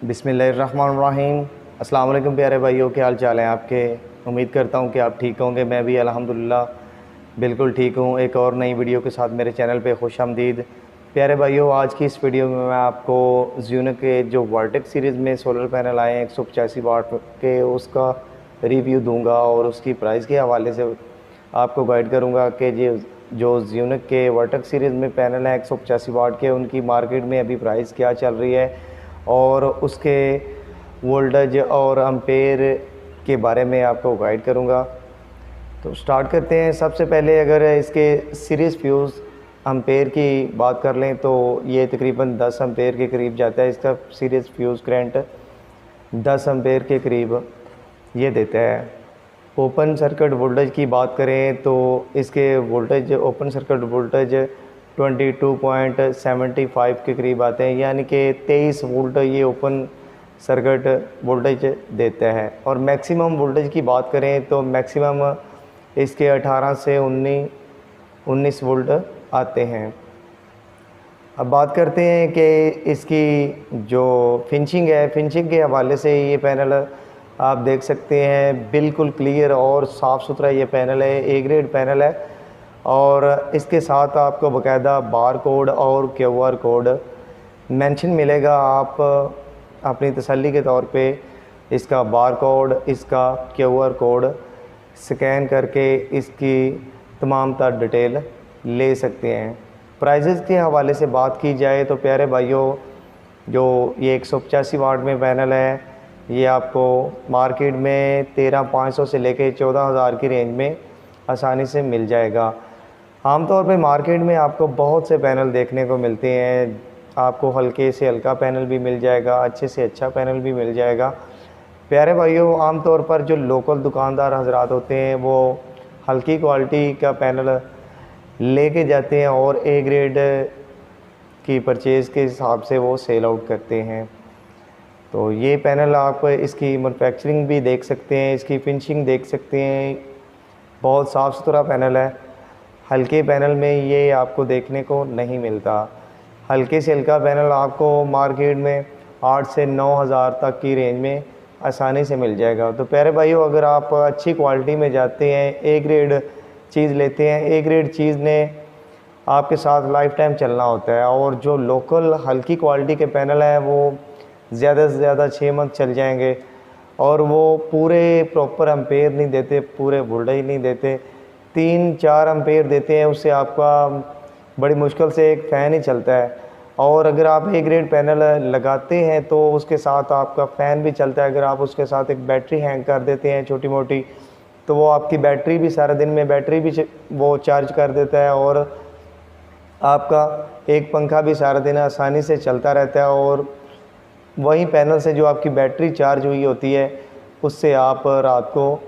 बिस्मिल्लाहिर्रहमानिर्रहीम। अस्सलाम वालेकुम प्यारे भाइयों, क्या हाल चाल हैं आपके। उम्मीद करता हूं कि आप ठीक होंगे। मैं भी अल्हम्दुलिल्लाह बिल्कुल ठीक हूं। एक और नई वीडियो के साथ मेरे चैनल पे खुशामदीद। प्यारे भाइयों, आज की इस वीडियो में मैं आपको ज़्यूनिक के जो वर्टेक्स सीरीज़ में सोलर पैनल आए हैं 185 वाट के, उसका रिव्यू दूँगा और उसकी प्राइस के हवाले से आपको गाइड करूँगा कि जो ज़्यूनिक के वर्टेक्स सीरीज़ में पैनल हैं 185 वाट के, उनकी मार्केट में अभी प्राइस क्या चल रही है और उसके वोल्टेज और एम्पेयर के बारे में आपको गाइड करूँगा। तो स्टार्ट करते हैं। सबसे पहले अगर इसके सीरीज़ फ्यूज़ एम्पेयर की बात कर लें तो ये तकरीबन 10 एम्पेयर के करीब जाता है। इसका सीरीज़ फ्यूज़ करंट 10 एम्पेयर के करीब ये देता है। ओपन सर्किट वोल्टेज की बात करें तो इसके वोल्टेज ओपन सर्किट वोल्टेज 22.75 के करीब आते हैं, यानी कि 23 वोल्ट ये ओपन सर्किट वोल्टेज देता है। और मैक्सिमम वोल्टेज की बात करें तो मैक्सिमम इसके 18 से 19 वोल्ट आते हैं। अब बात करते हैं कि इसकी जो फिनिशिंग है, फिनिशिंग के हवाले से ये पैनल आप देख सकते हैं बिल्कुल क्लियर और साफ़ सुथरा ये पैनल है। ए ग्रेड पैनल है और इसके साथ आपको बाकायदा बार कोड और QR कोड मेंशन मिलेगा। आप अपनी तसल्ली के तौर पे इसका बार कोड, इसका QR कोड स्कैन करके इसकी तमाम तर डिटेल ले सकते हैं। प्राइजेज़ के हवाले से बात की जाए तो प्यारे भाइयों, जो ये 185 वाट में पैनल है ये आपको मार्केट में 13,500 से लेके 14,000 की रेंज में आसानी से मिल जाएगा। आमतौर पे मार्केट में आपको बहुत से पैनल देखने को मिलते हैं। आपको हल्के से हल्का पैनल भी मिल जाएगा, अच्छे से अच्छा पैनल भी मिल जाएगा। प्यारे भाइयों, आमतौर पर जो लोकल दुकानदार हजरात होते हैं वो हल्की क्वालिटी का पैनल लेके जाते हैं और ए ग्रेड की परचेज़ के हिसाब से वो सेल आउट करते हैं। तो ये पैनल आप इसकी मैन्युफैक्चरिंग भी देख सकते हैं, इसकी फिनिशिंग देख सकते हैं। बहुत साफ़ सुथरा पैनल है। हल्के पैनल में ये आपको देखने को नहीं मिलता। हल्के से हल्का पैनल आपको मार्केट में 8 से 9,000 तक की रेंज में आसानी से मिल जाएगा। तो प्यारे भाइयों, अगर आप अच्छी क्वालिटी में जाते हैं, ए ग्रेड चीज़ लेते हैं, ए ग्रेड चीज़ ने आपके साथ लाइफ टाइम चलना होता है। और जो लोकल हल्की क्वालिटी के पैनल हैं वो ज़्यादा से ज़्यादा 6 मंथ चल जाएंगे और वो पूरे प्रॉपर एम्पेयर नहीं देते, पूरे वोल्टेज नहीं देते, 3-4 एम्पेयर देते हैं। उससे आपका बड़ी मुश्किल से एक फ़ैन ही चलता है। और अगर आप ए ग्रेड पैनल लगाते हैं तो उसके साथ आपका फ़ैन भी चलता है। अगर आप उसके साथ एक बैटरी हैंग कर देते हैं छोटी मोटी, तो वो आपकी बैटरी भी सारे दिन में बैटरी भी वो चार्ज कर देता है और आपका एक पंखा भी सारा दिन आसानी से चलता रहता है। और वही पैनल से जो आपकी बैटरी चार्ज हुई होती है उससे आप रात को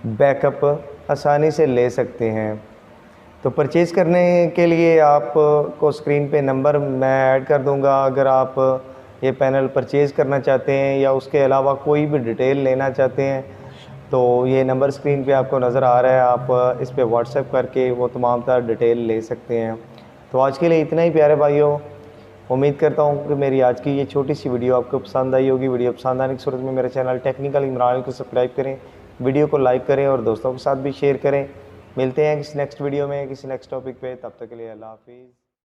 बैकअप आसानी से ले सकते हैं। तो परचेज़ करने के लिए आपको स्क्रीन पे नंबर मैं ऐड कर दूंगा। अगर आप ये पैनल परचेज़ करना चाहते हैं या उसके अलावा कोई भी डिटेल लेना चाहते हैं तो ये नंबर स्क्रीन पे आपको नज़र आ रहा है। आप इस पे व्हाट्सएप करके वो तमाम तर डिटेल ले सकते हैं। तो आज के लिए इतना ही प्यारे भाइयों। उम्मीद करता हूँ कि मेरी आज की ये छोटी सी वीडियो आपको पसंद आई होगी। वीडियो पसंद आने की सूरत में मेरे चैनल टेक्निकल इमरान को सब्सक्राइब करें, वीडियो को लाइक करें और दोस्तों के साथ भी शेयर करें। मिलते हैं किसी नेक्स्ट वीडियो में, किसी नेक्स्ट टॉपिक पे। तब तक के लिए अल्लाह हाफिज़।